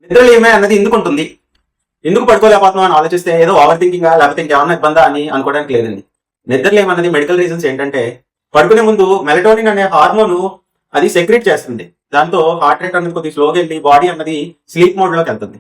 నిద్రలేమే అన్నది ఎందుకు ఉంటుంది, ఎందుకు పడుకోలేకపోతున్నాం అని ఆలోచిస్తే ఏదో ఓవర్ థింకింగ్ లేకపోతే ఇంకేమన్నా ఇబ్బందా అని అనుకోవడానికి లేదండి. నిద్రలేమన్నది మెడికల్ రీజన్స్ ఏంటంటే, పడుకునే ముందు మెలటోనిన్ అనే హార్మోన్ అది సెక్రెట్ చేస్తుంది. దాంతో హార్ట్ రేట్ అనేది కొద్దిగా స్లోగా వెళ్ళి బాడీ అన్నది స్లీప్ మోడ్ లోకి వెళ్తుంది.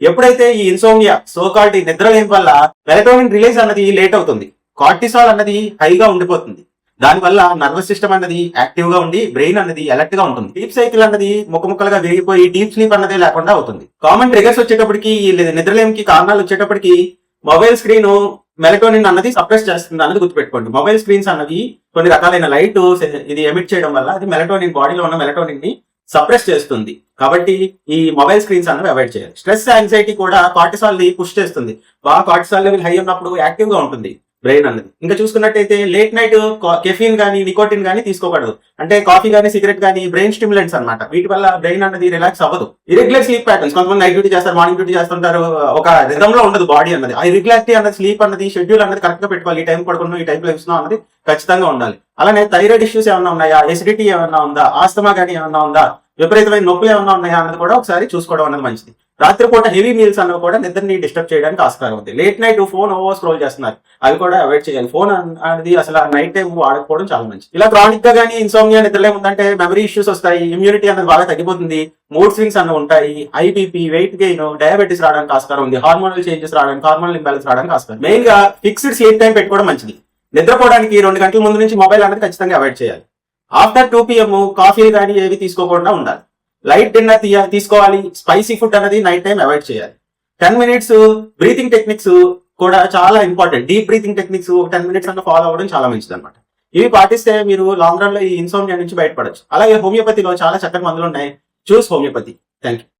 ఎప్పుడైతే ఈ ఇన్సోమియా సోకాల్డ్ నిద్రలేమి వల్ల మెలటోనిన్ రిలీజ్ అన్నది లేట్ అవుతుంది, కార్టిసాల్ అన్నది హైగా ఉండిపోతుంది. దానివల్ల నర్వస్ సిస్టమ్ అన్నది యాక్టివ్ గా ఉండి బ్రెయిన్ అన్నది అలర్ట్ గా ఉంటుంది. డీప్ సైకిల్ అన్నది ముక్కముక్కలుగా విరిగిపోయి డీప్ స్లీప్ అన్నది లేకుండా అవుతుంది. కామన్ ట్రిగర్స్ వచ్చేటప్పటికి నిద్రలేమికి కారణాలు వచ్చేటప్పటికి మొబైల్ స్క్రీన్ మెలటోనిన్ అన్నది సప్రెస్ చేస్తుంది అన్నది గుర్తుపెట్టుకోండి. మొబైల్ స్క్రీన్స్ అన్నవి కొన్ని రకాలైన లైట్ ఇది ఎమిట్ చేయడం వల్ల అది మెలటోనిన్ బాడీలో ఉన్న మెలటోనిన్ ని సప్రెస్ చేస్తుంది. కాబట్టి ఈ మొబైల్ స్క్రీన్స్ అన్నవి అవాయిడ్ చేయాలి. స్ట్రెస్ యాంగ్జైటీ కూడా కార్టిసాల్ ని పుష్ చేస్తుంది. బాగా కార్టిసాల్ లెవెల్ హై ఉన్నప్పుడు యాక్టివ్ గా ఉంటుంది బ్రెయిన్ అన్నది. ఇంకా చూసుకున్నట్టయితే లేట్ నైట్ కెఫీన్ కానీ నికోటిన్ కానీ తీసుకోకూడదు. అంటే కాఫీ కానీ సిగరెట్ కానీ బ్రెయిన్ స్టిమ్యులెంట్స్ అన్నమాట. వీటి వల్ల బ్రెయిన్ అన్నది రిలాక్స్ అవ్వదు. ఇరెగ్యులర్ స్లీప్ ప్యాటర్న్స్, కొంతమంది నైట్ డ్యూటీ చేస్తారు, మార్నింగ్ డ్యూటీ చేస్తుంటారు, ఒక రిథమ్ లో ఉండదు బాడీ అన్నది. ఆ ఇరెగ్యులారిటీ అన్నది స్లీప్ అన్నది షెడ్యూల్ అన్నది కరెక్ట్ గా పెట్టుకోవాలి. ఈ టైం పడుకున్నాం, ఈ టైంలో ఇస్తున్నాం అన్నది ఖచ్చితంగా ఉండాలి. అలానే థైరాయిడ్ ఇష్యూస్ ఏమన్నా ఉన్నాయా, ఎసిడిటీ ఏమన్నా ఉందా, ఆస్తమా కానీ ఏమన్నా ఉందా, విపరీతమైన నొప్పులు ఏమన్నా ఉన్నాయా అన్నది కూడా ఒకసారి చూసుకోవడం అన్నది మంచిది. రాత్రిపూట హెవీ మీల్స్ అన్నవి కూడా నిద్రని డిస్టర్బ్ చేయడానికి ఆస్కారం ఉంది. Late night phone over scroll చేస్తున్నారు, అవి కూడా అవాయిడ్ చేయాలి. ఫోన్ అనేది అసలు నైట్ టైం వాడకపోవడం చాలా మంచిది. ఇలా క్రానిక్ గా కానీ ఇన్సోమియా నిద్రలే ఉందంటే మెమరీ ఇష్యూస్ వస్తాయి, ఇమ్యూనిటీ అనేది బాగా తగ్గిపోతుంది, మూడ్ స్వింగ్స్ అన్నవి ఉంటాయి, ఐబీపీ, వెయిట్ గెయిన్, డయాబెటీస్ రావడానికి ఆస్కారం ఉంది, హార్మోనల్ చేంజెస్ రావడానికి, హార్మోనల్ ఇంబ్యాలెన్స్ రావడానికి ఆస్కారం. మెయిన్ గా ఫిక్స్డ్ స్లీప్ టైం పెట్టుకోవడం మంచిది. నిద్రపోవడానికి 2 గంటల ముందు నుంచి మొబైల్ అనేది ఖచ్చితంగా అవాయిడ్ చేయాలి. ఆఫ్టర్ 2 PM కాఫీలు కానీ ఏవి తీసుకోకుండా ఉండాలి. లైట్ డిన్నర్ తీసుకోవాలి. స్పైసీ ఫుడ్ అనేది నైట్ టైం అవాయిడ్ చేయాలి. 10 minutes బ్రీతింగ్ టెక్నిక్స్ కూడా చాలా important. Deep breathing techniques 10 minutes అన్న ఫాలో అవ్వడం చాలా మంచిది అనమాట. ఇవి పాటిస్తే మీరు లాంగ్ రన్ లో ఈ ఇన్సోమియా నుంచి బయటపడచ్చు. అలాగే హోమియోపతిలో చాలా చక్కని మందులు ఉన్నాయి. చూస్ హోమియోపతి. Thank you.